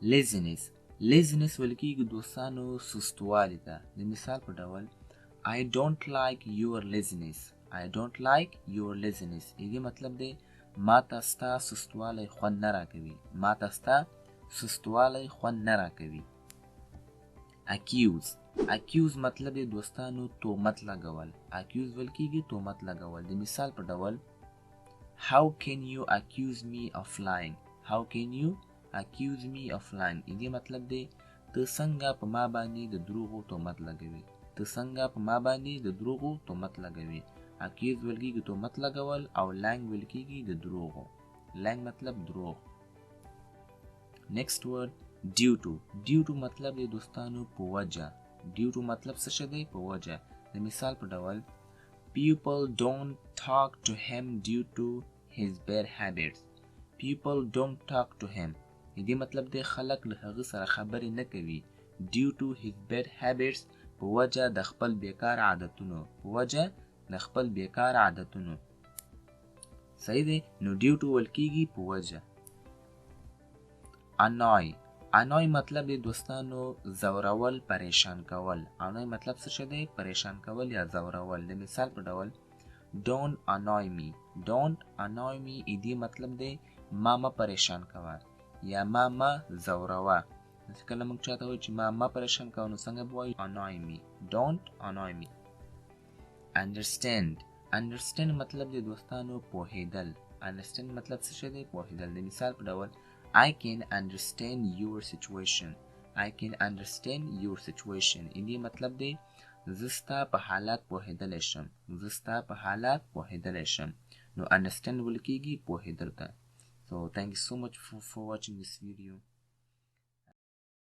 Laziness. Laziness ویل کېږي دوستانو سستوالي ته. د مثال په ډول I don't like your laziness. I don't like your laziness. دې مطلب دی ما ته ستا سستوالی خوند نه راکوي. ما ته ستا سستوالی خوند نه راکوي. Accuse. Accuse مطلب دی دوستانو تهمت لګول. Accuse ویل کېږي تهمت لګول. د مثال په ډول How can you accuse me of lying? How can you accuse me of lying? دې مطلب دی ته څنګه په ما باندې د دروغو تهمت لګوي. ته څنګه په ما باندې د دروغو تهمت لګوي. Accuse ویل کېږي تهمت لګول او lying ویل کېږي د دروغو. lying مطلب دروغ. Next word due to. Due to مطلب دی دوستانو په وجه. Due to مطلب څه شی دی؟ په وجه. د مثال په ډول People don't talk to him due to his bad habits. People don't talk to him. دې مطلب دی خلک له هغه سره خبرې نه کوي. Due to his bad habits په وجه د خپل بیکار عادتونو. په وجه د خپل بیکار عادتونو. صحیح دی؟ نو due to ویل کېږي په وجه. Annoy. Annoy مطلب دی دوستانو زورول، پریشان کول. Annoy مطلب څه شی دی؟ پریشان کول یا زورول. د مثال په ډول Don't annoy me. Don't annoy me. دې مطلب دی ما مه پریشان کوه یا ما مه زوروه. کله موږ چاته وایو چې ما مه پریشان کوه نو څنګه به وایو؟ annoy me. Don't annoy me. Understand. Understand مطلب دی دوستانو پوهیدل. Understand مطلب څه شی دی؟ پوهیدل. د مثال په ډول I can understand your situation. I can understand your situation. دې مطلب دی زه ستا په حالات پوهیدلی شم. زه ستا په حالات پوهیدلی شم. نو understand ویل کېږي پوهیدل ته. So thank you so much for watching this video.